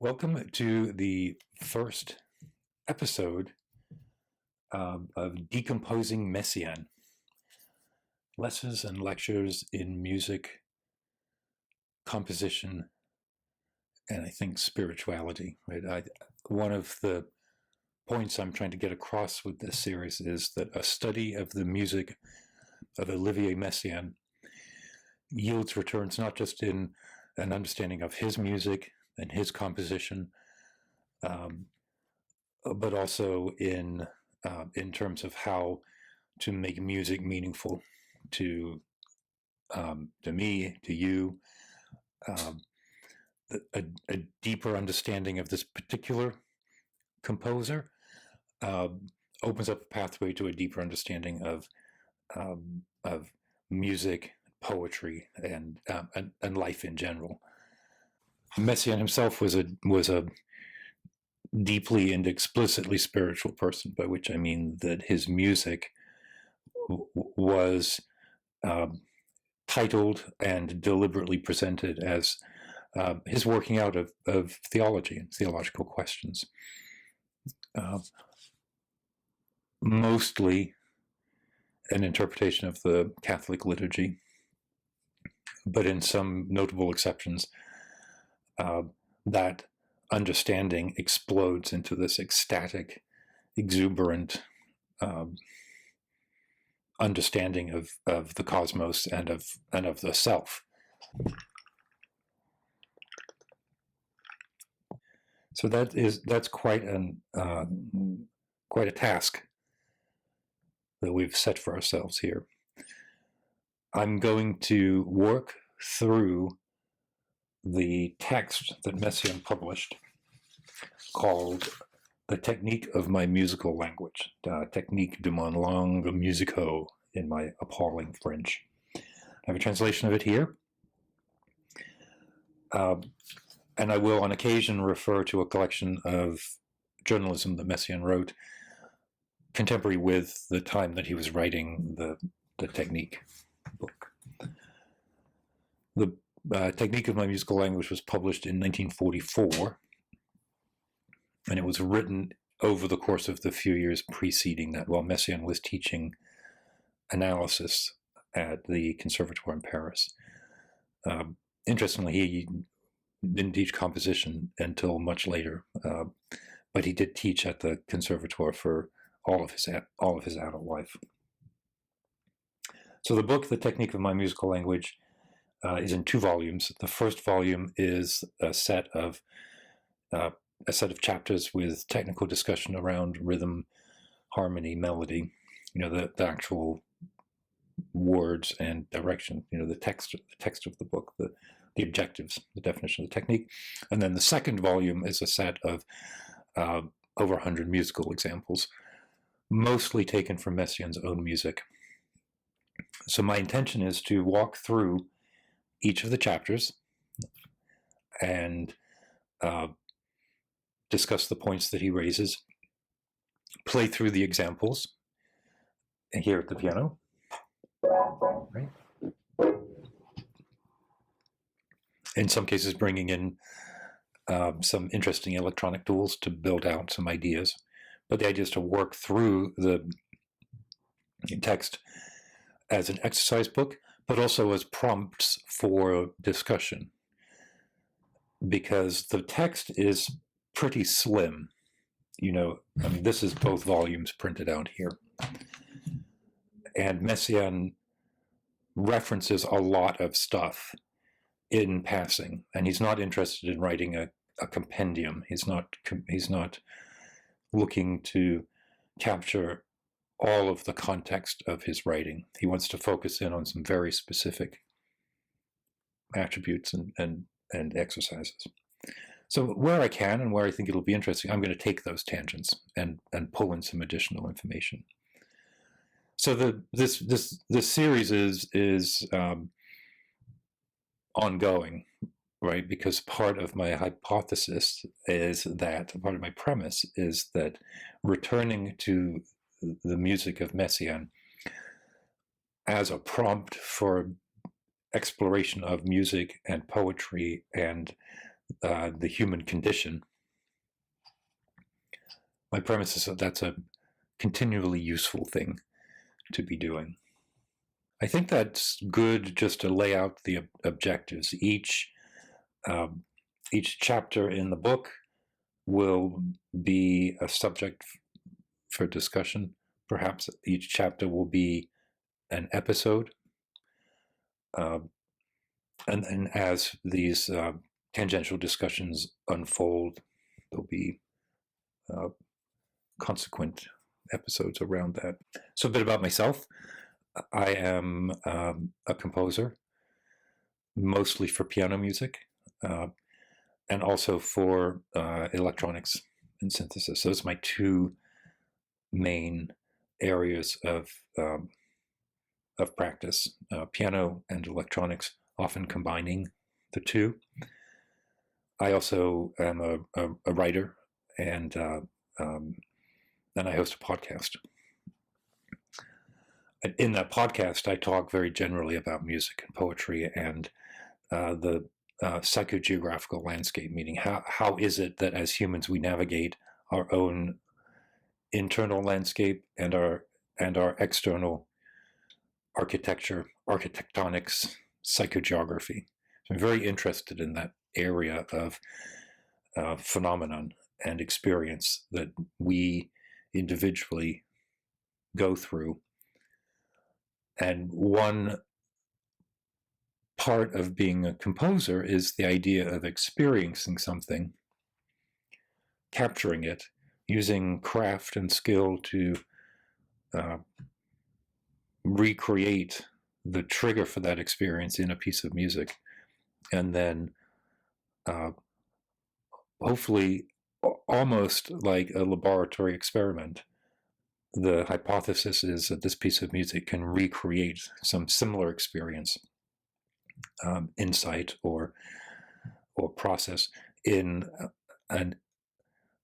Welcome to the first episode of Decomposing Messiaen, lessons and lectures in music, composition, and I think spirituality. Right? One of the points I'm trying to get across with this series is that a study of the music of Olivier Messiaen yields returns not just in an understanding of his music and his composition, but also in terms of how to make music meaningful to me, to you, a deeper understanding of this particular composer opens up a pathway to a deeper understanding of music, poetry, and life in general. Messiaen himself was a deeply and explicitly spiritual person, by which I mean that his music was titled and deliberately presented as his working out of theology and theological questions. Mostly an interpretation of the Catholic liturgy, but in some notable exceptions, that understanding explodes into this ecstatic, exuberant understanding of the cosmos and of the self. So that's quite a task that we've set for ourselves here. I'm going to work through the text that Messiaen published called The Technique of My Musical Language, Technique de mon langue musicaux, in my appalling French. I have a translation of it here. And I will on occasion refer to a collection of journalism that Messiaen wrote contemporary with the time that he was writing the Technique book. The Technique of My Musical Language was published in 1944, and it was written over the course of the few years preceding that, while Messiaen was teaching analysis at the Conservatoire in Paris. Interestingly, he didn't teach composition until much later, but he did teach at the Conservatoire for all of his adult life. So the book, The Technique of My Musical Language, is in 2 volumes. The first volume is a set of chapters with technical discussion around rhythm, harmony, melody, the actual words and direction, the text of the book, the objectives, the definition of the technique. And then the second volume is a set of over 100 musical examples, mostly taken from Messiaen's own music. So my intention is to walk through each of the chapters and discuss the points that he raises, play through the examples here at the piano, right? In some cases bringing in some interesting electronic tools to build out some ideas. But the idea is to work through the text as an exercise book, but also as prompts for discussion, because the text is pretty slim. This is both volumes printed out here. And Messiaen references a lot of stuff in passing, and he's not interested in writing a compendium. He's not looking to capture all of the context of his writing. He wants to focus in on some very specific attributes and exercises. So where I can and where I think it'll be interesting, I'm going to take those tangents and pull in some additional information. So this series is ongoing, right? Because part of my hypothesis is that, part of my premise is that returning to the music of Messiaen as a prompt for exploration of music and poetry and the human condition, my premise is that that's a continually useful thing to be doing. I think that's good just to lay out the objectives. Each chapter in the book will be a subject for discussion. Perhaps each chapter will be an episode. And as these tangential discussions unfold, there'll be consequent episodes around that. So a bit about myself. I am a composer, mostly for piano music, and also for electronics and synthesis. Those are my two main areas of practice, piano and electronics, often combining the two. I also am a writer, and I host a podcast. In that podcast, I talk very generally about music and poetry and the psychogeographical landscape, meaning how is it that as humans we navigate our own internal landscape and our external architecture, architectonics, psychogeography. So I'm very interested in that area of phenomenon and experience that we individually go through. And one part of being a composer is the idea of experiencing something, capturing it, using craft and skill to recreate the trigger for that experience in a piece of music, and then hopefully almost like a laboratory experiment. The hypothesis is that this piece of music can recreate some similar experience, insight or process in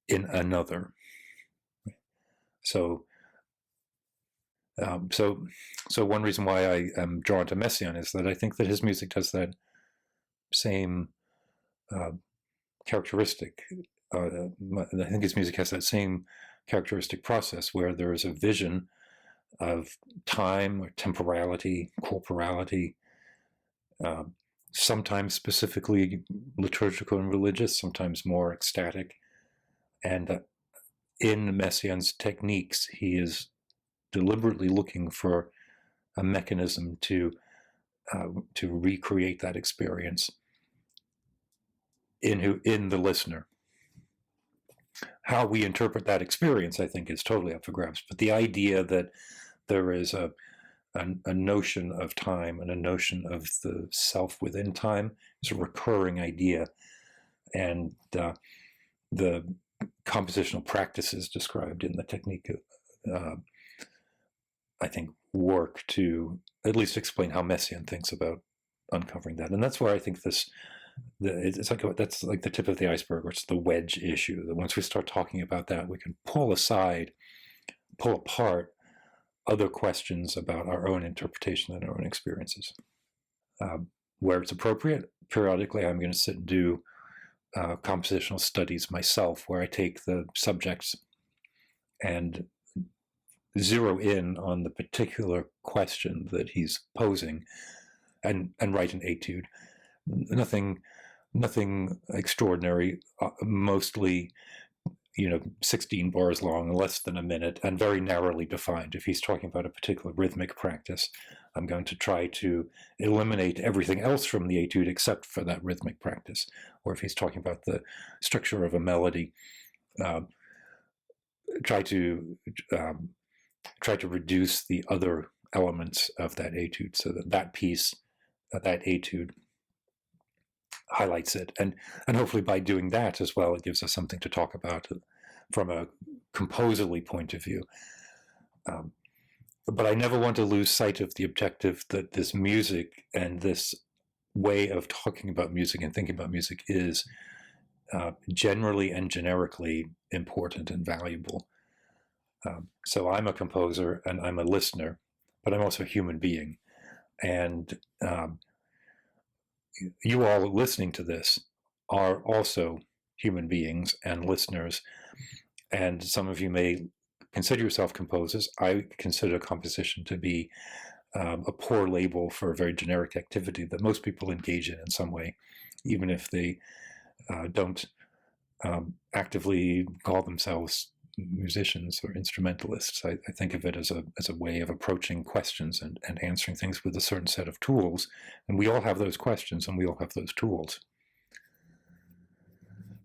another. So one reason why I am drawn to Messiaen is that I think that his music has that same characteristic. I think his music has that same characteristic process where there is a vision of time or temporality, corporality, sometimes specifically liturgical and religious, sometimes more ecstatic. And in Messiaen's techniques, he is deliberately looking for a mechanism to recreate that experience in the listener. How we interpret that experience, I think, is totally up for grabs. But the idea that there is a notion of time and a notion of the self within time is a recurring idea. And the compositional practices described in the technique, I think, work to at least explain how Messiaen thinks about uncovering that. And that's where I think that's like the tip of the iceberg, or it's the wedge issue. That once we start talking about that, we can pull apart other questions about our own interpretation and our own experiences. Where it's appropriate, periodically I'm going to sit and do compositional studies myself, where I take the subjects and zero in on the particular question that he's posing and write an etude. Nothing extraordinary, mostly 16 bars long, less than a minute, and very narrowly defined. If he's talking about a particular rhythmic practice, I'm going to try to eliminate everything else from the etude except for that rhythmic practice. Or if he's talking about the structure of a melody, try to reduce the other elements of that etude so that piece, that etude, highlights it, and hopefully by doing that as well, it gives us something to talk about from a composerly point of view. But I never want to lose sight of the objective that this music and this way of talking about music and thinking about music is generally and generically important and valuable. So I'm a composer and I'm a listener, but I'm also a human being, and you all listening to this are also human beings and listeners. And some of you may consider yourself composers. I consider composition to be a poor label for a very generic activity that most people engage in some way, even if they don't actively call themselves musicians or instrumentalists. I think of it as a way of approaching questions and answering things with a certain set of tools. And we all have those questions and we all have those tools.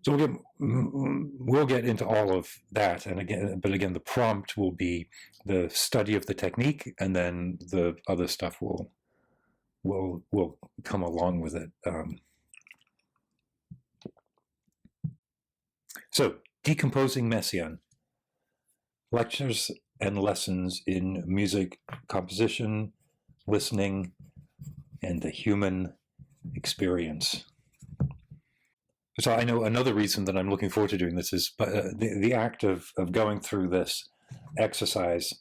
So we'll get into all of that, and again, the prompt will be the study of the technique, and then the other stuff will come along with it. So, Decomposing Messiaen, lectures and lessons in music composition, listening, and the human experience. So I know another reason that I'm looking forward to doing this is the act of going through this exercise,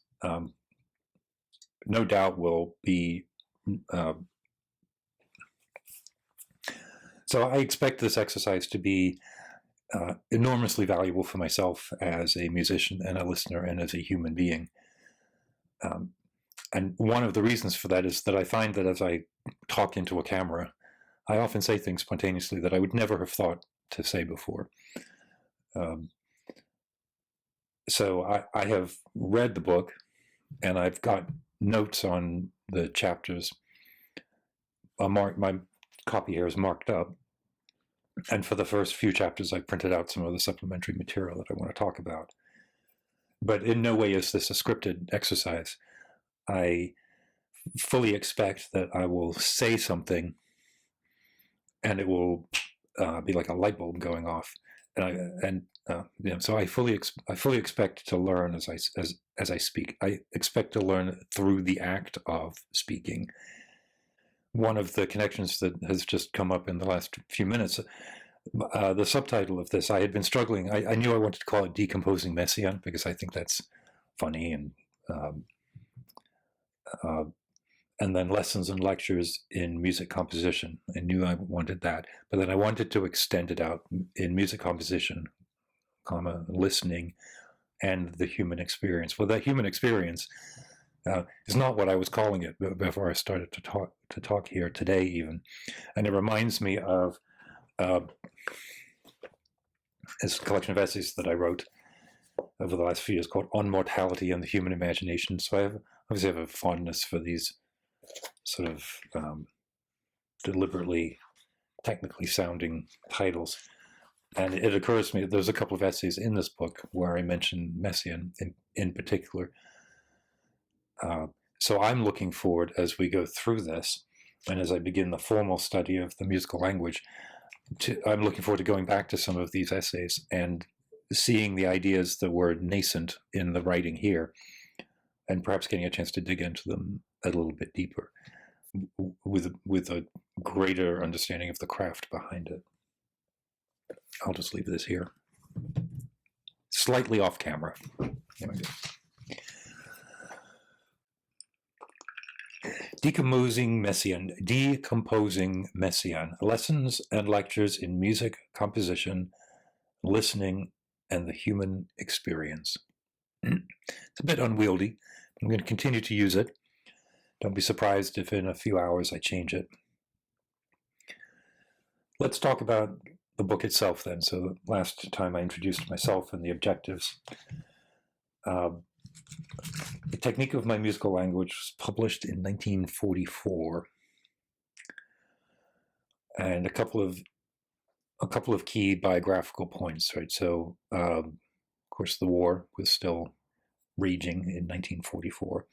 no doubt will be, so I expect this exercise to be enormously valuable for myself as a musician and a listener and as a human being. And one of the reasons for that is that I find that as I talk into a camera, I often say things spontaneously that I would never have thought to say before. So I have read the book, and I've got notes on the chapters. My copy here is marked up. And for the first few chapters, I printed out some of the supplementary material that I want to talk about. But in no way is this a scripted exercise. I fully expect that I will say something and it will be like a light bulb going off, so I fully expect to learn as I speak. I expect to learn through the act of speaking. One of the connections that has just come up in the last few minutes, the subtitle of this, I had been struggling. I knew I wanted to call it Decomposing Messiaen because I think that's funny, and then lessons and lectures in music composition. I knew I wanted that, but then I wanted to extend it out in music composition, listening, and the human experience. Well, that human experience is not what I was calling it before I started to talk here today, even. And it reminds me of this collection of essays that I wrote over the last few years called On Mortality and the Human Imagination. So I obviously have a fondness for these sort of deliberately technically sounding titles. And it occurs to me that there's a couple of essays in this book where I mention Messiaen in particular. So I'm looking forward, as we go through this, and as I begin the formal study of the musical language, I'm looking forward to going back to some of these essays and seeing the ideas that were nascent in the writing here, and perhaps getting a chance to dig into them a little bit deeper with a greater understanding of the craft behind it. I'll just leave this here. Slightly off camera. There we go. Decomposing Messiaen, lessons and lectures in music composition, listening, and the human experience. It's a bit unwieldy. I'm going to continue to use it. Don't be surprised if in a few hours I change it. Let's talk about the book itself then. So last time I introduced myself and the objectives. The Technique of My Musical Language was published in 1944. And a couple of key biographical points, right? So, of course, the war was still raging in 1944.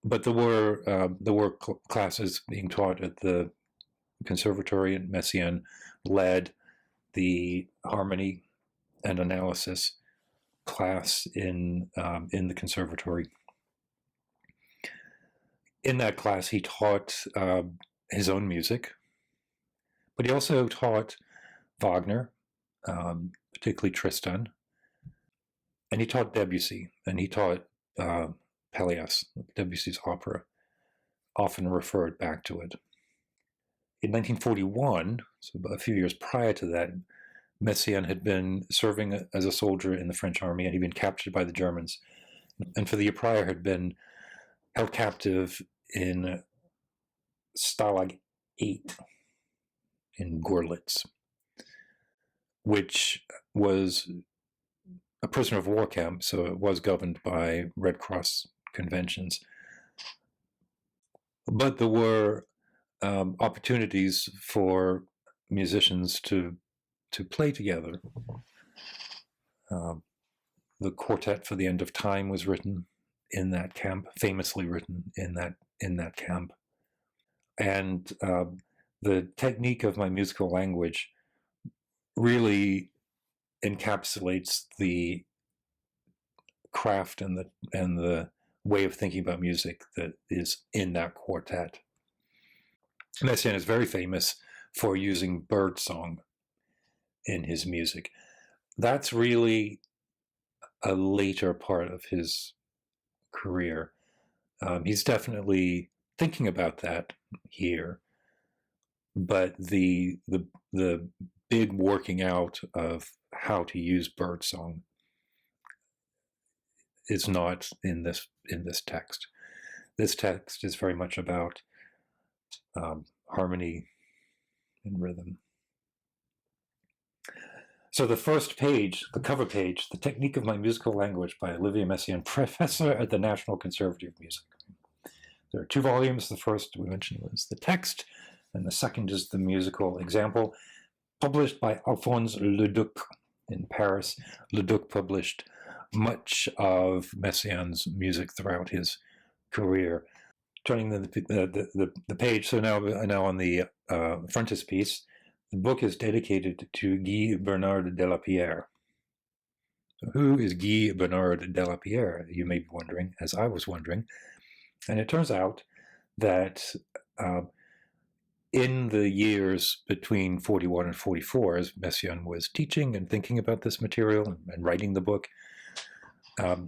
But there were classes being taught at the conservatory at Messiaen, led the harmony and analysis class in the conservatory. In that class, he taught his own music, but he also taught Wagner, particularly Tristan, and he taught Debussy, and he taught Pelléas, Debussy's opera, often referred back to it. In 1941, so a few years prior to that, Messiaen had been serving as a soldier in the French army, and he'd been captured by the Germans. And for the year prior, had been held captive in Stalag 8 in Gorlitz, which was a prisoner of war camp, so it was governed by Red Cross conventions. But there were opportunities for musicians to play together. The Quartet for the End of Time was written in that camp, famously written in that camp, and the technique of my musical language really encapsulates the craft and the way of thinking about music that is in that quartet. Messiaen is very famous for using birdsong in his music. That's really a later part of his career. He's definitely thinking about that here, but the big working out of how to use birdsong is not in this text. This text is very much about harmony and rhythm. So the first page, the cover page, The Technique of My Musical Language by Olivier Messiaen, professor at the National Conservatory of Music. There are 2 volumes. The first we mentioned was the text, and the second is the musical example, published by Alphonse Leduc in Paris. Leduc published much of Messiaen's music throughout his career. Turning the page, so now on the frontispiece, the book is dedicated to Guy Bernard de la Pierre. So who is Guy Bernard de la Pierre, you may be wondering, as I was wondering. And it turns out that in the years between 41 and 44, as Messiaen was teaching and thinking about this material and writing the book,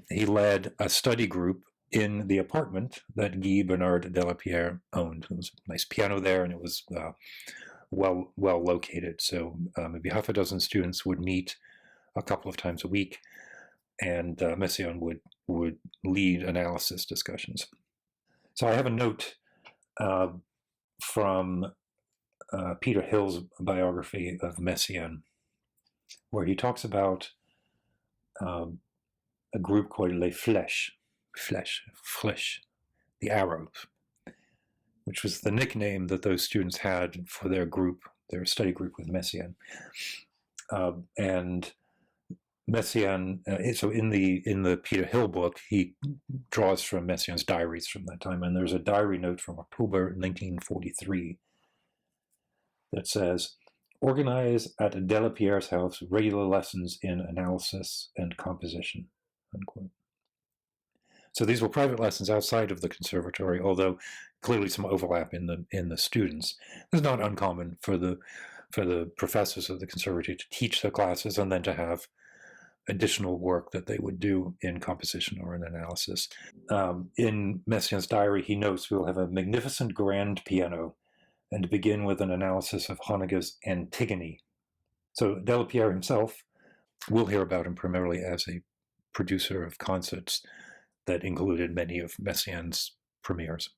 he led a study group in the apartment that Guy Bernard de la Pierre owned. There was a nice piano there, and it was well located. So maybe half a dozen students would meet a couple of times a week, and Messiaen would lead analysis discussions. So I have a note from Peter Hill's biography of Messiaen, where he talks about a group called Les Flèches, the arrows, which was the nickname that those students had for their group, their study group with Messiaen. And Messiaen, so in the Peter Hill book, he draws from Messiaen's diaries from that time, and there's a diary note from October 1943 that says, "Organize at de la Pierre's house regular lessons in analysis and composition," unquote. So these were private lessons outside of the conservatory, although clearly some overlap in the students. It's not uncommon for the professors of the conservatory to teach their classes and then to have additional work that they would do in composition or in analysis. In Messiaen's diary, he notes, "We'll have a magnificent grand piano and begin with an analysis of Honegger's Antigone." So de la Pierre himself, we'll hear about him primarily as a producer of concerts that included many of Messiaen's premieres.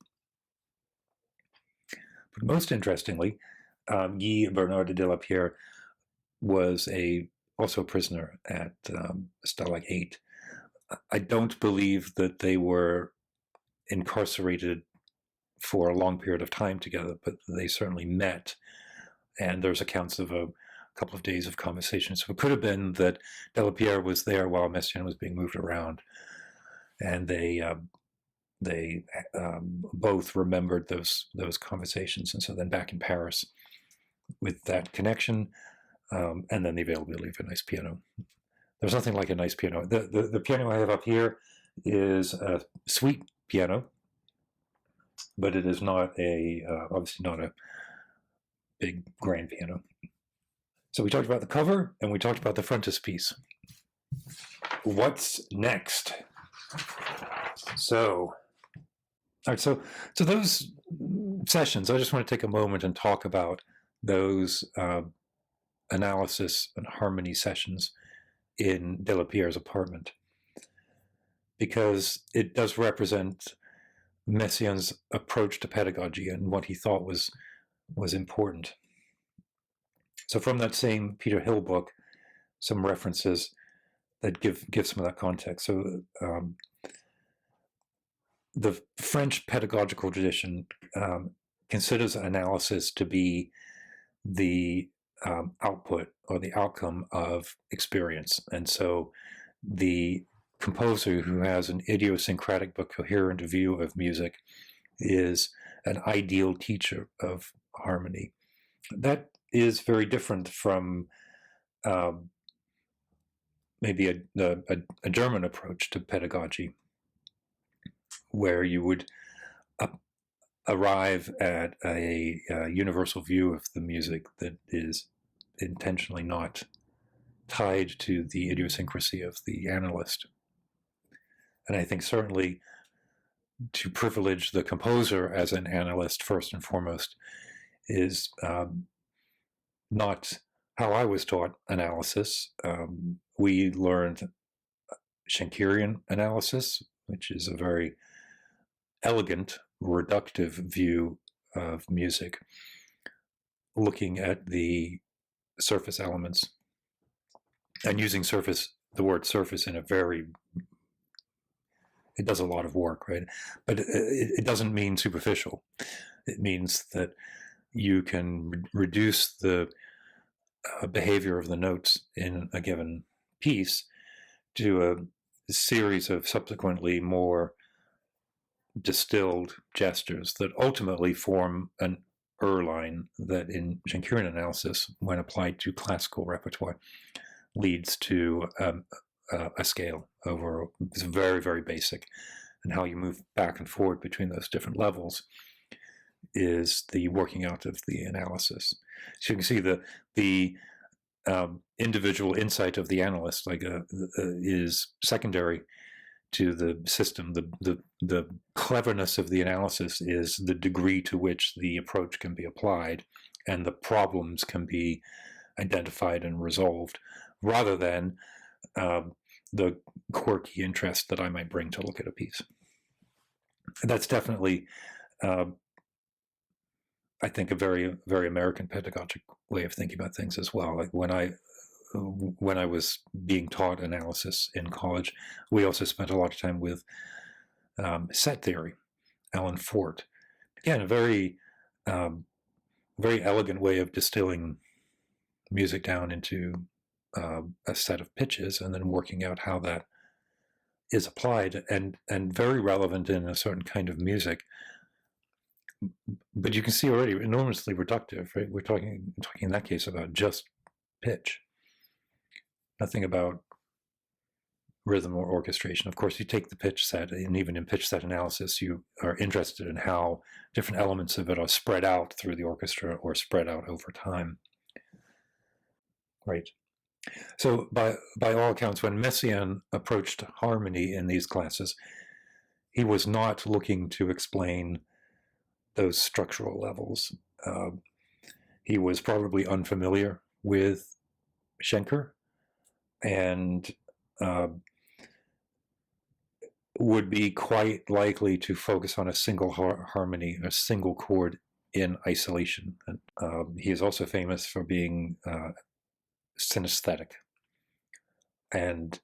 But most interestingly, Guy Bernard de la Pierre was also a prisoner at Stalag 8. I don't believe that they were incarcerated for a long period of time together, but they certainly met. And there's accounts of a couple of days of conversation. So it could have been that de la Pierre was there while Messiaen was being moved around. And they both remembered those conversations. And so then back in Paris with that connection, and then the availability of a nice piano. There's nothing like a nice piano. The piano I have up here is a suite piano, but it is not obviously not a big grand piano. So we talked about the cover and we talked about the frontispiece. What's next? So, all right. So those sessions, I just want to take a moment and talk about those analysis and harmony sessions in Delapierre's apartment, because it does represent Messiaen's approach to pedagogy and what he thought was important. So from that same Peter Hill book, some references that give some of that context. So the French pedagogical tradition considers analysis to be the output or the outcome of experience. And so the composer who has an idiosyncratic but coherent view of music is an ideal teacher of harmony. That is very different from maybe a German approach to pedagogy, where you would arrive at a universal view of the music that is intentionally not tied to the idiosyncrasy of the analyst. And I think certainly to privilege the composer as an analyst first and foremost is not how I was taught analysis. We learned Schenkerian analysis, which is a very elegant, reductive view of music, looking at the surface elements and using the word surface in a very, it does a lot of work, right? But it doesn't mean superficial. It means that you can reduce the behavior of the notes in a given piece to a series of subsequently more distilled gestures that ultimately form an line that in Schenkerian analysis, when applied to classical repertoire, leads to a scale over. It's very, very basic. And how you move back and forward between those different levels is the working out of the analysis. So you can see the individual insight of the analyst is secondary to the system. The cleverness of the analysis is the degree to which the approach can be applied and the problems can be identified and resolved, rather than the quirky interest that I might bring to look at a piece. And that's definitely, I think, a very, very American pedagogic way of thinking about things as well. Like when I was being taught analysis in college, we also spent a lot of time with set theory, Alan Fort. Again, a very, very elegant way of distilling music down into a set of pitches and then working out how that is applied, and very relevant in a certain kind of music. But you can see already enormously reductive, right? We're talking in that case about just pitch. Nothing about rhythm or orchestration. Of course, you take the pitch set, and even in pitch set analysis, you are interested in how different elements of it are spread out through the orchestra or spread out over time. Right. So by all accounts, when Messiaen approached harmony in these classes, he was not looking to explain those structural levels. He was probably unfamiliar with Schenker, and would be quite likely to focus on a single harmony, a single chord in isolation. And he is also famous for being synesthetic, and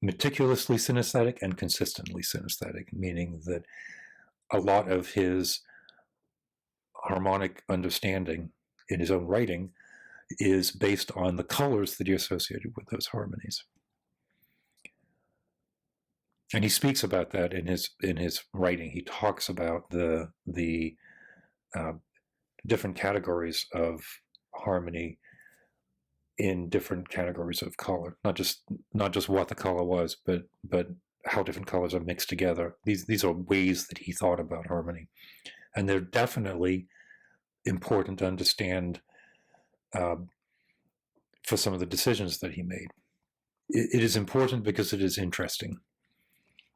meticulously synesthetic and consistently synesthetic, meaning that a lot of his harmonic understanding in his own writing is based on the colors that he associated with those harmonies. And he speaks about that in his writing. He talks about the different categories of harmony in different categories of color, not just what the color was, but how different colors are mixed together. These are ways that he thought about harmony, and they're definitely important to understand for some of the decisions that he made. It is important because it is interesting.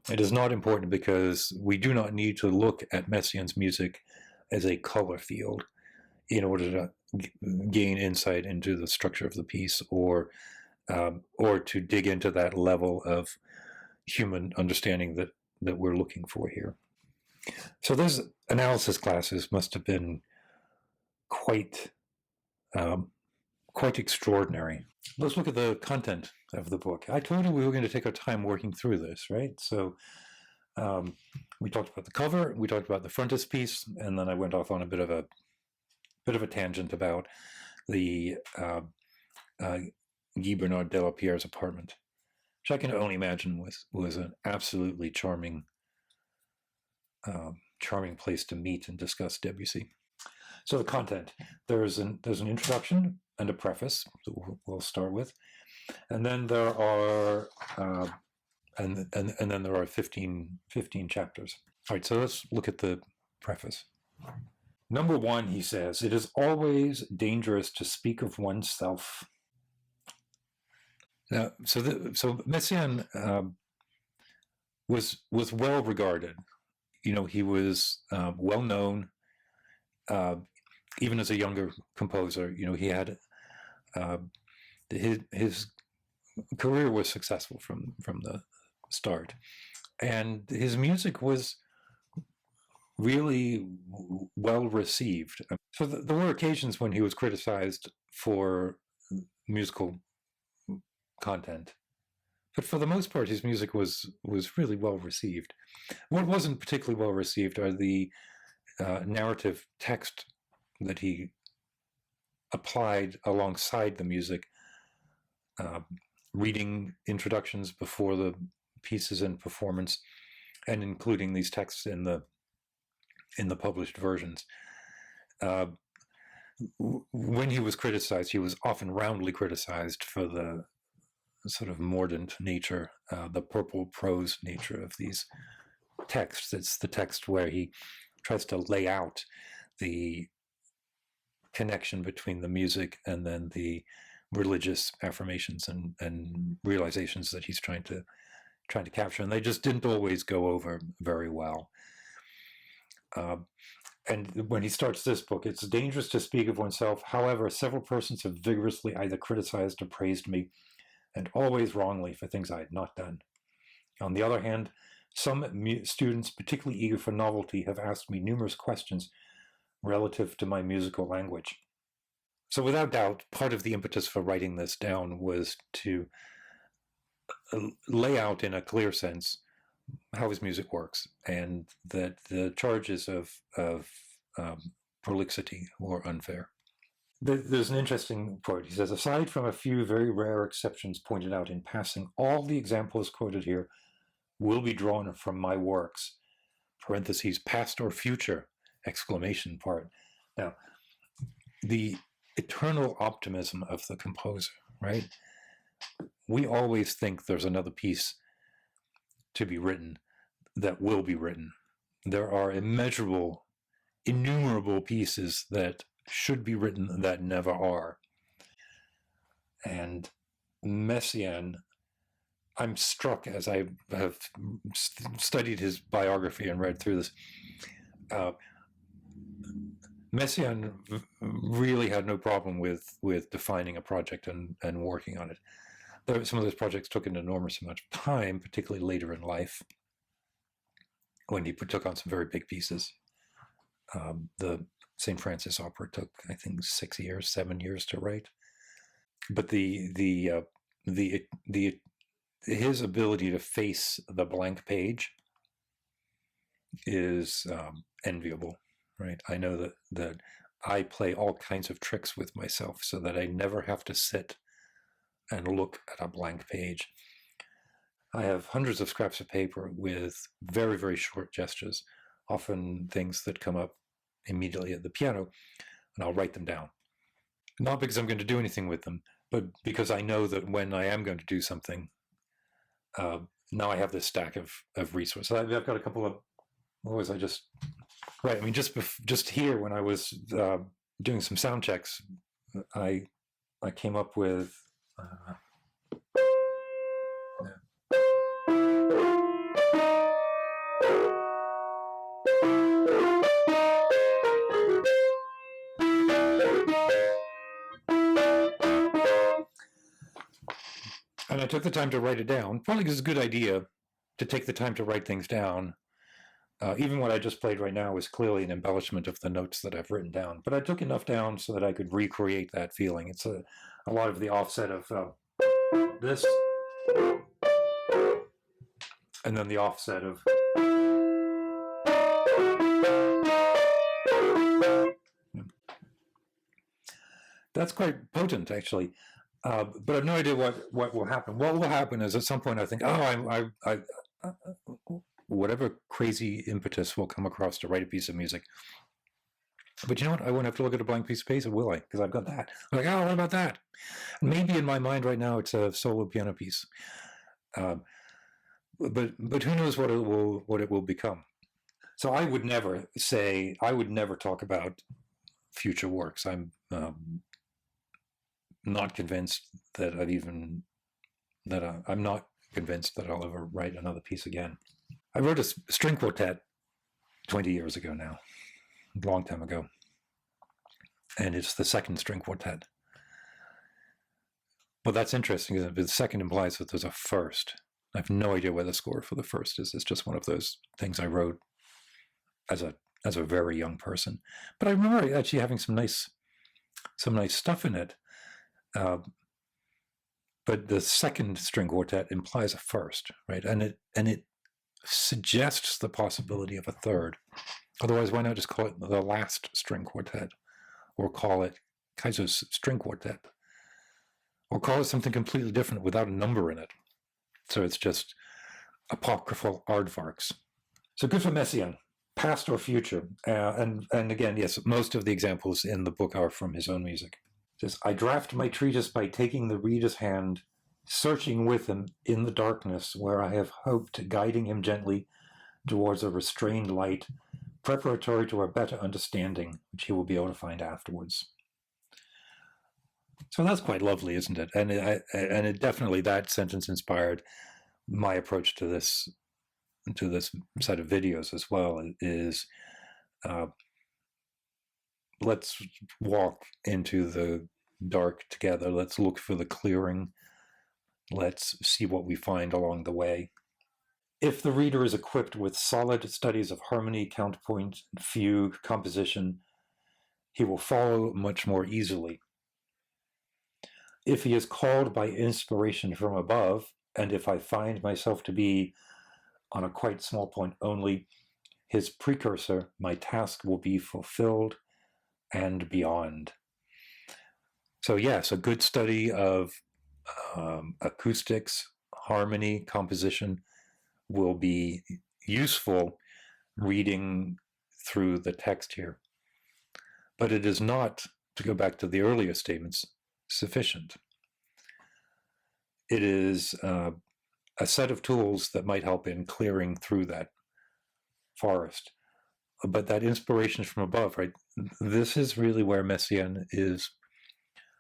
It is not important because we do not need to look at Messiaen's music as a color field in order to gain insight into the structure of the piece, or to dig into that level of human understanding that we're looking for here. So those analysis classes must have been quite extraordinary. Let's look at the content of the book. I told you we were going to take our time working through this, right? So we talked about the cover, we talked about the frontispiece, and then I went off on a bit of a tangent about the Guy Bernard de la Pierre's apartment, which I can only imagine was an absolutely charming place to meet and discuss Debussy. So the content, there's an introduction and a preface that we'll start with, and then there are and then there are 15 chapters. All right, so let's look at the preface. Number 1, he says, it is always dangerous to speak of oneself. Now, so Messiaen was well regarded. You know, he was well known, even as a younger composer. You know, he had his career was successful from the start, and his music was really well received. So there were occasions when he was criticized for musical content, but for the most part, his music was really well received. What wasn't particularly well received are the narrative text that he applied alongside the music, reading introductions before the pieces in performance, and including these texts in the published versions. When he was criticized, he was often roundly criticized for the sort of mordant nature, the purple prose nature of these texts. It's the text where he tries to lay out the connection between the music and then the religious affirmations and realizations that he's trying to capture, and they just didn't always go over very well. And when he starts this book, it's dangerous to speak of oneself. However, several persons have vigorously either criticized or praised me, and always wrongly, for things I had not done. On the other hand, some students, particularly eager for novelty, have asked me numerous questions relative to my musical language. So without doubt, part of the impetus for writing this down was to lay out in a clear sense how his music works, and that the charges of prolixity were unfair. There's an interesting quote. He says, aside from a few very rare exceptions pointed out in passing, all the examples quoted here will be drawn from my works, parentheses, past or future, exclamation part. Now, the eternal optimism of the composer, right? We always think there's another piece to be written that will be written. There are innumerable pieces that should be written that never are. And Messiaen, I'm struck as I have studied his biography and read through this. Messiaen really had no problem with defining a project and working on it. Some of those projects took an enormous amount of time, particularly later in life, when he took on some very big pieces. The St. Francis opera took, I think, 7 years to write. But his ability to face the blank page is enviable, right? I know that I play all kinds of tricks with myself so that I never have to sit and look at a blank page. I have hundreds of scraps of paper with very, very short gestures, often things that come up immediately at the piano, and I'll write them down. Not because I'm going to do anything with them, but because I know that when I am going to do something, now I have this stack of resources. I've got a couple of, what was I just, right, I mean, just here when I was doing some sound checks, I came up with, And I took the time to write it down, probably because it's a good idea to take the time to write things down. Even what I just played right now is clearly an embellishment of the notes that I've written down. But I took enough down so that I could recreate that feeling. It's a lot of the offset of this, and then the offset of. That's quite potent, actually. But I have no idea what will happen. What will happen is at some point I think, whatever crazy impetus will come across to write a piece of music. But you know what? I won't have to look at a blank piece of paper, will I? Because I've got that. I'm like, oh, what about that? Maybe in my mind right now it's a solo piano piece. But who knows what it will become. So I would never talk about future works. I'm not convinced that I'm not convinced that I'll ever write another piece again. I wrote a string quartet 20 years ago now, a long time ago. And it's the second string quartet. Well, that's interesting because the second implies that there's a first. I have no idea where the score for the first is. It's just one of those things I wrote as a very young person. But I remember actually having some nice stuff in it. But the second string quartet implies a first, right? And it suggests the possibility of a third. Otherwise, why not just call it the last string quartet, or call it Kaiser's string quartet, or call it something completely different without a number in it? So it's just apocryphal aardvarks. So good for Messiaen, past or future. And again, yes, most of the examples in the book are from his own music. It says, I draft my treatise by taking the reader's hand, searching with him in the darkness where I have hoped, guiding him gently towards a restrained light, preparatory to a better understanding, which he will be able to find afterwards. So that's quite lovely, isn't it? And it definitely, that sentence inspired my approach to this set of videos as well. Is let's walk into the dark together. Let's look for the clearing. Let's see what we find along the way. If the reader is equipped with solid studies of harmony, counterpoint, fugue, composition, he will follow much more easily. If he is called by inspiration from above, and if I find myself to be on a quite small point only, his precursor, my task will be fulfilled and beyond. So yes, a good study of acoustics, harmony, composition will be useful reading through the text here. But it is not, to go back to the earlier statements, sufficient. It is a set of tools that might help in clearing through that forest. But that inspiration from above, right? This is really where Messiaen is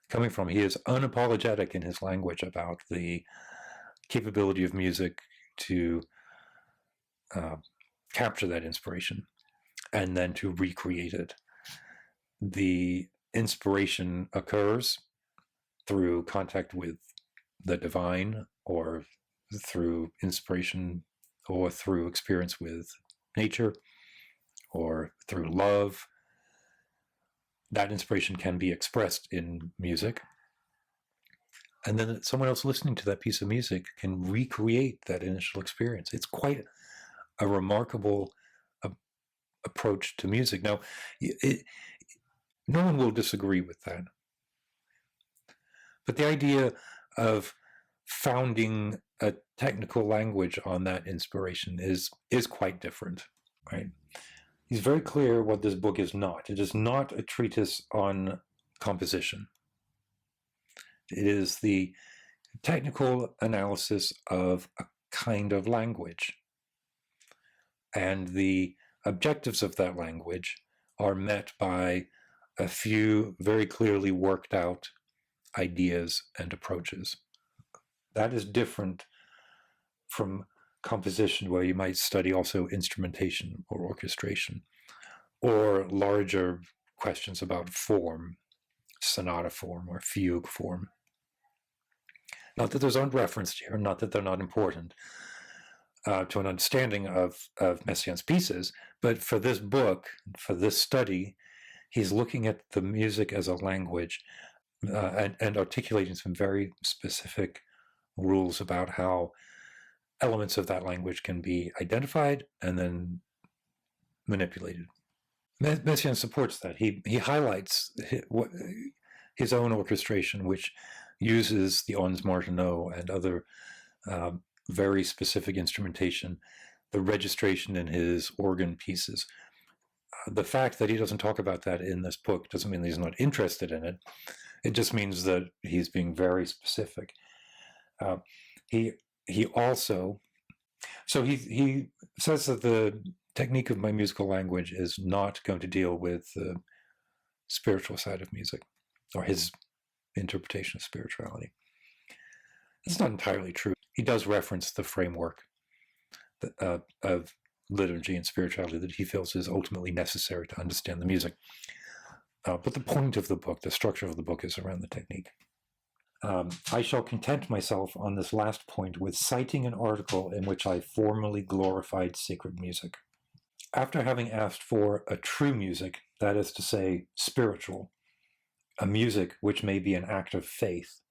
coming from. He is unapologetic in his language about the capability of music to capture that inspiration and then to recreate it. The inspiration occurs through contact with the divine, or through inspiration, or through experience with nature, or through love. That inspiration can be expressed in music. And then someone else listening to that piece of music can recreate that initial experience. It's quite a remarkable approach to music. Now, no one will disagree with that. But the idea of founding a technical language on that inspiration is quite different, right? He's very clear what this book is not. It is not a treatise on composition. It is the technical analysis of a kind of language. And the objectives of that language are met by a few very clearly worked out ideas and approaches. That is different from composition, where you might study also instrumentation or orchestration, or larger questions about form, sonata form or fugue form. Not that those aren't referenced here, not that they're not important to an understanding of Messiaen's pieces, but for this book, for this study, he's looking at the music as a language and articulating some very specific rules about how elements of that language can be identified and then manipulated. Messiaen supports that. He highlights his own orchestration, which uses the Ons Martineau and other very specific instrumentation, the registration in his organ pieces. The fact that he doesn't talk about that in this book doesn't mean that he's not interested in it. It just means that he's being very specific. He also, so he says that the technique of my musical language is not going to deal with the spiritual side of music or his interpretation of spirituality. It's not entirely true. He does reference the framework of liturgy and spirituality that he feels is ultimately necessary to understand the music. But the point of the book, the structure of the book, is around the technique. I shall content myself on this last point with citing an article in which I formally glorified sacred music. After having asked for a true music, that is to say, spiritual, a music which may be an act of faith,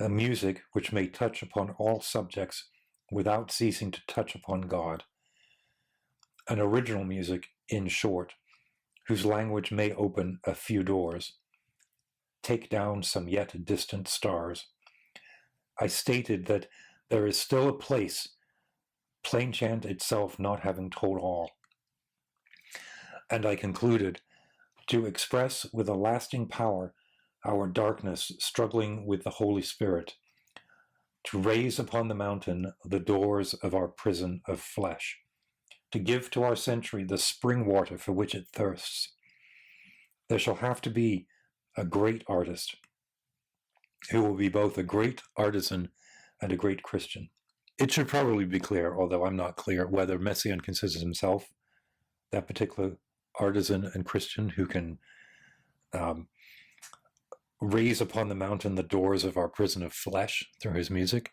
a music which may touch upon all subjects without ceasing to touch upon God, an original music, in short, whose language may open a few doors, take down some yet distant stars, I stated that there is still a place, plain chant itself not having told all. And I concluded, to express with a lasting power our darkness struggling with the Holy Spirit, to raise upon the mountain the doors of our prison of flesh, to give to our century the spring water for which it thirsts. There shall have to be a great artist who will be both a great artisan and a great Christian. It should probably be clear, although I'm not clear, whether Messiaen considers himself that particular artisan and Christian who can raise upon the mountain the doors of our prison of flesh through his music.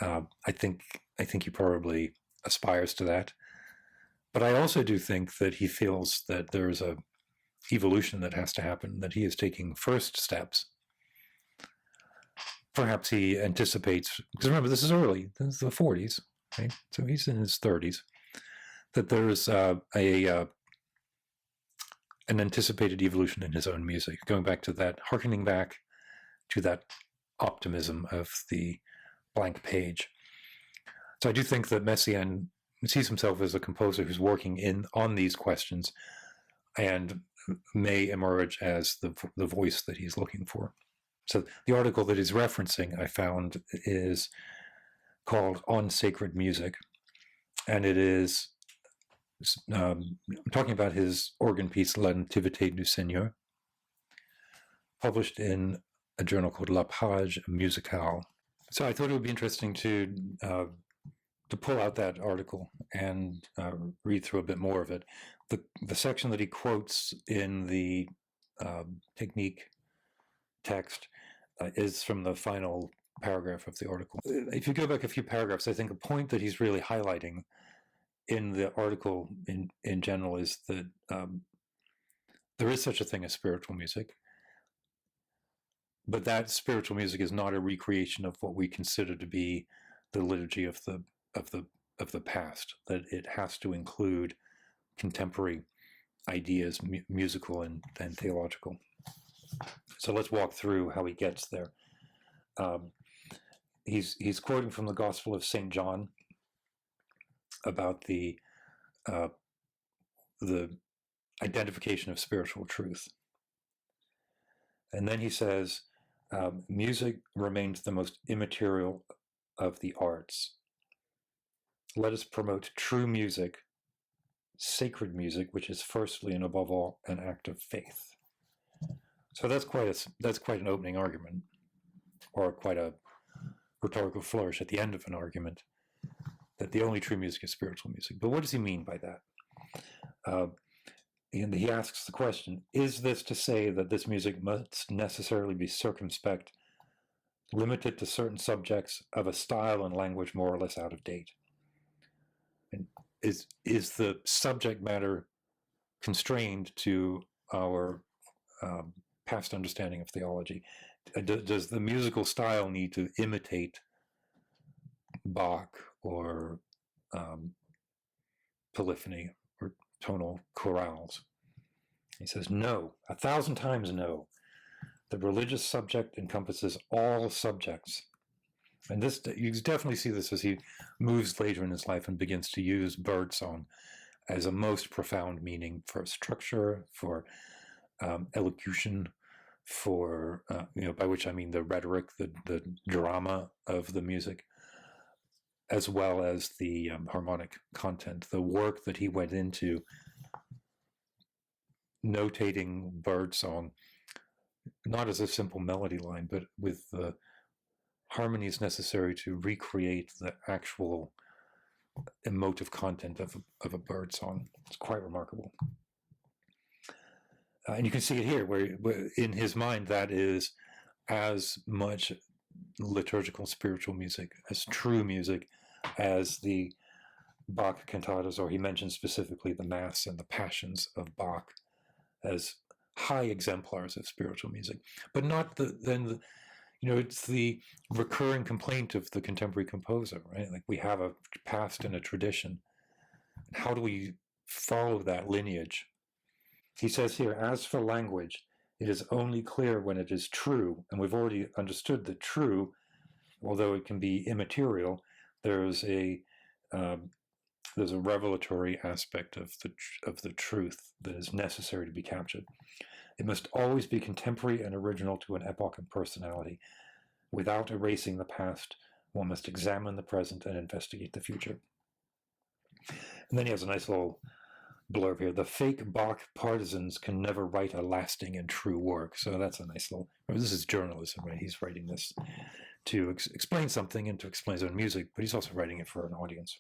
I think he probably aspires to that. But I also do think that he feels that there's a evolution that has to happen, that he is taking first steps. Perhaps he anticipates, because remember, this is early, this is the 40s, right? So he's in his 30s, that there's an anticipated evolution in his own music, going back to that, hearkening back to that optimism of the blank page. So I do think that Messiaen sees himself as a composer who's working on these questions and may emerge as the voice that he's looking for. So the article that he's referencing, I found, is called On Sacred Music, and it is talking about his organ piece, La Nativité du Seigneur, published in a journal called La Page Musicale. So I thought it would be interesting to pull out that article and read through a bit more of it. The section that he quotes in the technique text is from the final paragraph of the article. If you go back a few paragraphs, I think a point that he's really highlighting in the article in general is that there is such a thing as spiritual music, but that spiritual music is not a recreation of what we consider to be the liturgy of the past. That it has to include contemporary ideas, musical and theological. So let's walk through how he gets there. He's quoting from the Gospel of St. John about the identification of spiritual truth. And then he says, music remains the most immaterial of the arts. Let us promote true music, sacred music, which is firstly and above all an act of faith. So that's quite an opening argument, or quite a rhetorical flourish at the end of an argument, that the only true music is spiritual music. But what does he mean by that? And he asks the question, is this to say that this music must necessarily be circumspect limited to certain subjects of a style and language more or less out of date. And is the subject matter constrained to our past understanding of theology? Does the musical style need to imitate Bach or polyphony or tonal chorales? He says, no, 1,000 times no. The religious subject encompasses all subjects. And this, you definitely see this as he moves later in his life and begins to use birdsong as a most profound meaning for structure, for elocution, for, by which I mean the rhetoric, the drama of the music, as well as the harmonic content, the work that he went into notating birdsong, not as a simple melody line, but with the harmonies necessary to recreate the actual emotive content of a birdsong. It's quite remarkable. And you can see it here, where in his mind, that is as much liturgical spiritual music, as true music, as the Bach cantatas, or he mentions specifically the Mass and the Passions of Bach as high exemplars of spiritual music, but not it's the recurring complaint of the contemporary composer, right? Like, we have a past and a tradition. How do we follow that lineage? He says here, as for language, it is only clear when it is true, and we've already understood that true, although it can be immaterial, there's a revelatory aspect of the truth that is necessary to be captured. It must always be contemporary and original to an epoch and personality. Without erasing the past, one must examine the present and investigate the future. And then he has a nice little blurb here. The fake Bach partisans can never write a lasting and true work. So that's a nice little, this is journalism, right? He's writing this to explain something and to explain his own music, but he's also writing it for an audience.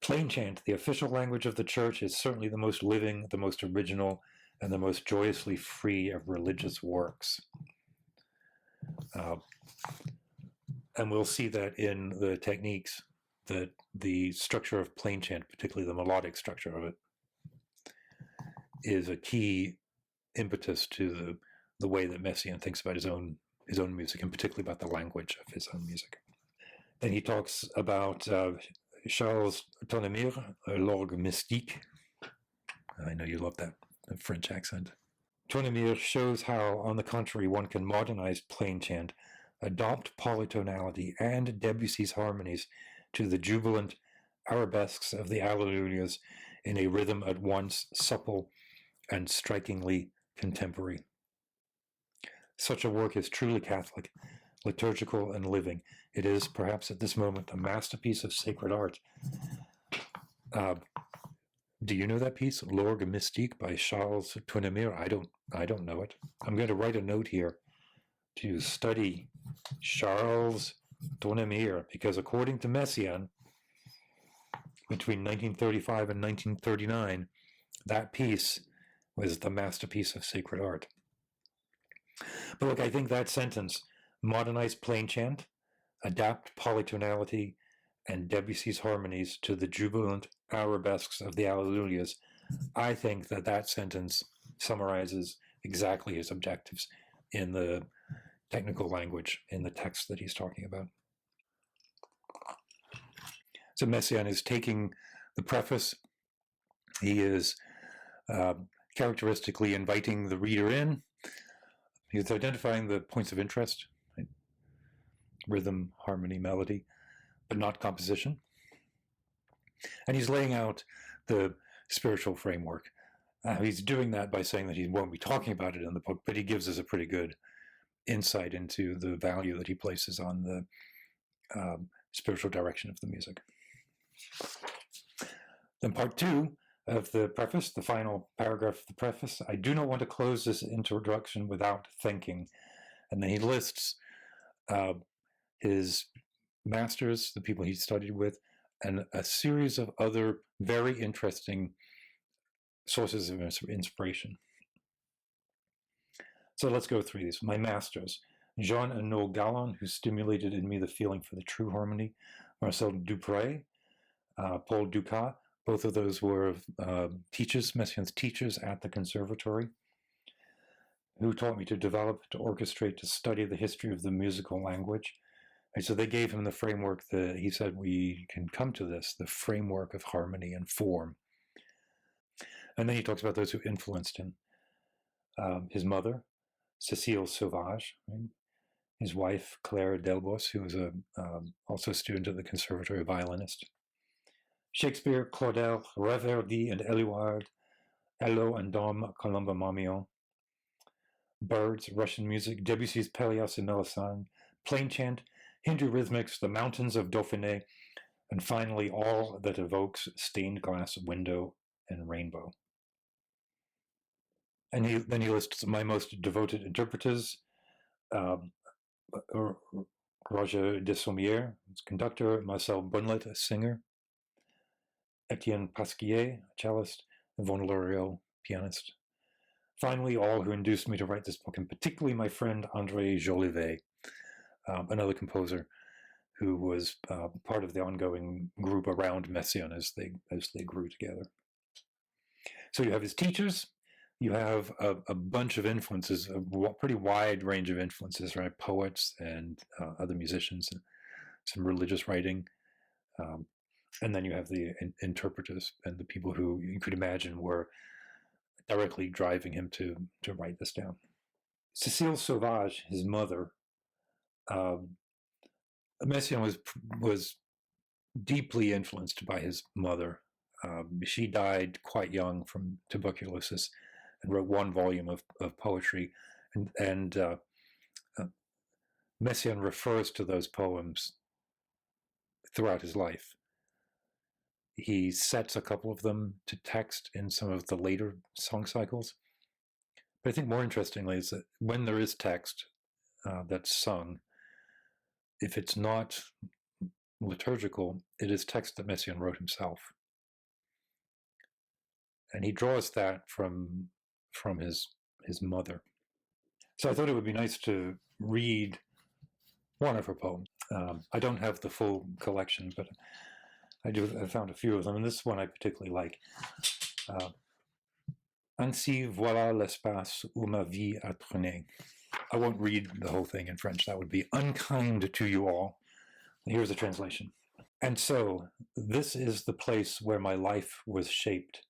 Plain chant, the official language of the church, is certainly the most living, the most original, and the most joyously free of religious works. And we'll see that in the techniques, that the structure of plain chant, particularly the melodic structure of it, is a key impetus to the way that Messiaen thinks about his own music, and particularly about the language of his own music. Then he talks about Charles Tonnemire, l'orgue mystique. I know you love that French accent. Tonnemire shows how, on the contrary, one can modernize plain chant, adopt polytonality and Debussy's harmonies to the jubilant arabesques of the Alleluias in a rhythm at once supple and strikingly contemporary. Such a work is truly Catholic, liturgical and living. It is, perhaps at this moment, a masterpiece of sacred art. Do you know that piece, L'Orgue Mystique by Charles Tonnemire? I don't know it. I'm going to write a note here to study Charles Tonnemire, because according to Messiaen, between 1935 and 1939, that piece was the masterpiece of sacred art. But look, I think that sentence, modernize plain chant, adapt polytonality and Debussy's harmonies to the jubilant arabesques of the Alleluias, I think that sentence summarizes exactly his objectives in the technical language, in the text that he's talking about. So Messiaen is taking the preface. He is characteristically inviting the reader in. He's identifying the points of interest, right? Rhythm, harmony, melody, but not composition. And he's laying out the spiritual framework. He's doing that by saying that he won't be talking about it in the book, but he gives us a pretty good insight into the value that he places on the spiritual direction of the music. Then part 2 of the preface, the final paragraph of the preface. I do not want to close this introduction without thanking. And then he lists his masters, the people he studied with, and a series of other very interesting sources of inspiration. So let's go through these. My masters: Jean and Noel Gallon, who stimulated in me the feeling for the true harmony; Marcel Dupré, Paul Ducat. Both of those were teachers, Messiaen's teachers at the conservatory, who taught me to develop, to orchestrate, to study the history of the musical language. And so they gave him the framework that he said we can come to this, the framework of harmony and form. And then he talks about those who influenced him. His mother, Cécile Sauvage, right? His wife, Claire Delbos, who was also a student at the conservatory, violinist. Shakespeare, Claudel, Reverdy and Éluard, Hello and Dom Colomba Marmion. Birds, Russian music, Debussy's Pelléas et Mélisande, plain chant, Hindu rhythmics, the mountains of Dauphiné, and finally all that evokes stained glass window and rainbow. And then he lists my most devoted interpreters: Roger de Sommières, conductor; Marcel Bunlet, a singer; Etienne Pasquier, a cellist; and Von Loriot, pianist. Finally, all who induced me to write this book, and particularly my friend André Jolivet, another composer who was part of the ongoing group around Messiaen as they grew together. So you have his teachers, you have a bunch of influences, a pretty wide range of influences, right? Poets and other musicians, and some religious writing. And then you have the interpreters and the people who you could imagine were directly driving him to write this down. Cécile Sauvage, his mother, Messiaen was deeply influenced by his mother. She died quite young from tuberculosis and wrote one volume of poetry. And Messiaen refers to those poems throughout his life. He sets a couple of them to text in some of the later song cycles. But I think more interestingly is that when there is text that's sung, if it's not liturgical, it is text that Messiaen wrote himself. And he draws that from his mother. So I thought it would be nice to read one of her poems. I don't have the full collection, but I found a few of them, and this one I particularly like. Ainsi voilà l'espace où ma vie a traîné. I won't read the whole thing in French. That would be unkind to you all. Here's a translation. And so, this is the place where my life was shaped.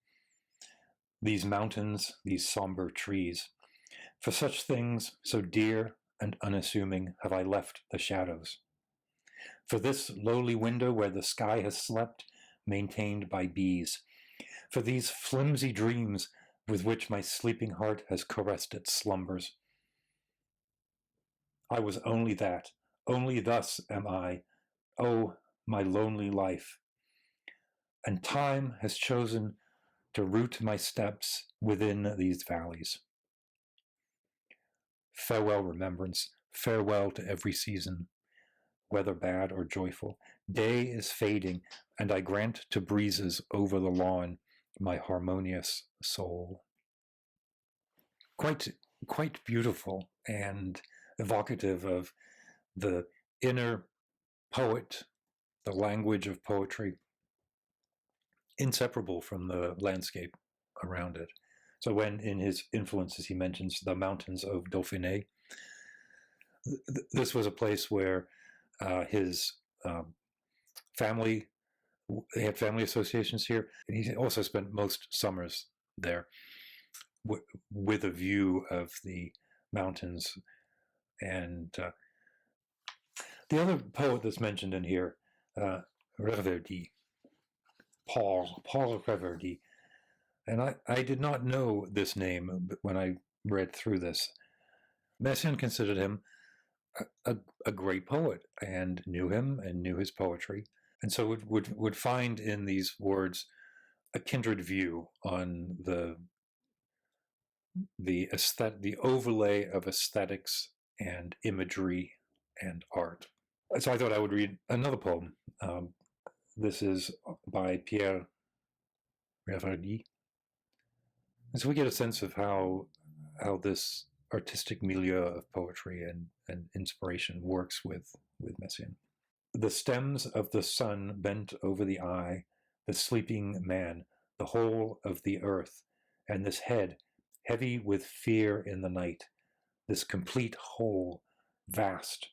These mountains, these somber trees. For such things, so dear and unassuming, have I left the shadows. For this lowly window where the sky has slept, maintained by bees. For these flimsy dreams with which my sleeping heart has caressed its slumbers. I was only that, only thus am I, oh, my lonely life. And time has chosen to root my steps within these valleys. Farewell, remembrance, farewell to every season, whether bad or joyful. Day is fading, and I grant to breezes over the lawn my harmonious soul. Quite beautiful and evocative of the inner poet, the language of poetry, inseparable from the landscape around it. So when in his influences he mentions the mountains of Dauphiné, this was a place where his family, they had family associations here, and he also spent most summers there with a view of the mountains. And the other poet that's mentioned in here, Reverdy, Paul Reverdy. And I did not know this name when I read through this. Messiaen considered him a great poet and knew him and knew his poetry. And so would find in these words a kindred view on the overlay of aesthetics and imagery and art. So I thought I would read another poem. This is by Pierre Reverdy. And so we get a sense of how this artistic milieu of poetry and inspiration works with Messiaen. The stems of the sun bent over the eye, the sleeping man, the whole of the earth, and this head, heavy with fear in the night, this complete whole, vast,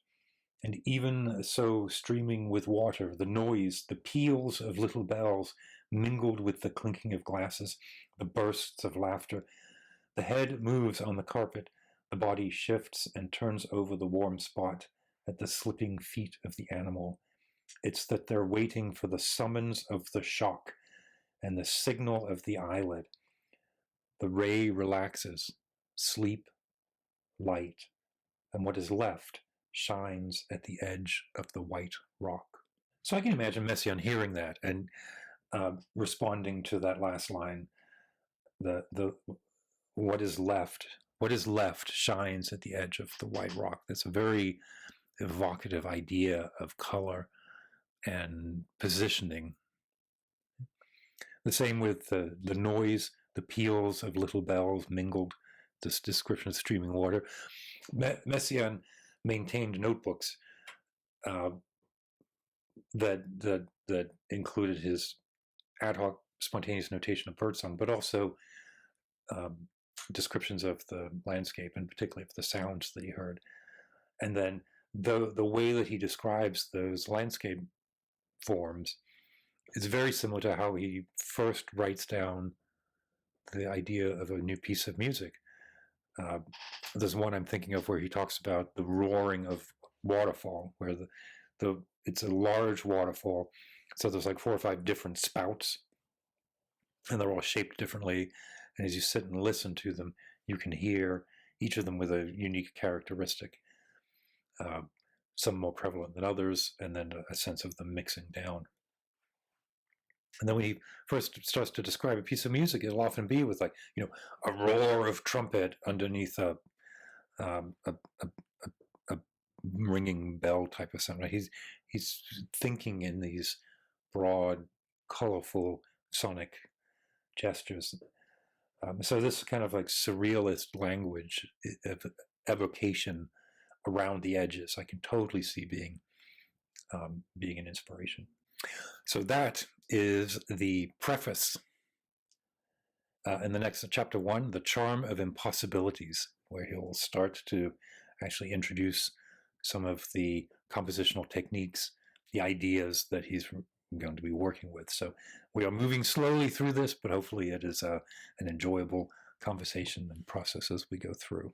and even so streaming with water, the noise, the peals of little bells mingled with the clinking of glasses, the bursts of laughter. The head moves on the carpet, the body shifts and turns over the warm spot at the slipping feet of the animal. It's that they're waiting for the summons of the shock and the signal of the eyelid. The ray relaxes, sleep, light, and what is left shines at the edge of the white rock. So I can imagine Messiaen hearing that and responding to that last line, the what is left shines at the edge of the white rock. That's a very evocative idea of color and positioning. The same with the noise, the peals of little bells mingled, this description of streaming water. Messiaen maintained notebooks that included his ad hoc spontaneous notation of birdsong, but also descriptions of the landscape, and particularly of the sounds that he heard. And then the way that he describes those landscape forms is very similar to how he first writes down the idea of a new piece of music. There's one I'm thinking of where he talks about the roaring of waterfall, where it's a large waterfall, so there's like 4 or 5 different spouts, and they're all shaped differently. And as you sit and listen to them, you can hear each of them with a unique characteristic, some more prevalent than others, and then a sense of them mixing down. And then when he first starts to describe a piece of music, it'll often be with, like, a roar of trumpet underneath a ringing bell type of sound. Right? He's thinking in these broad, colorful sonic gestures. So this kind of like surrealist language of evocation around the edges, I can totally see being an inspiration. So that is the preface. In the next chapter 1, The Charm of Impossibilities, where he'll start to actually introduce some of the compositional techniques, the ideas that he's going to be working with. So we are moving slowly through this, but hopefully it is an enjoyable conversation and process as we go through.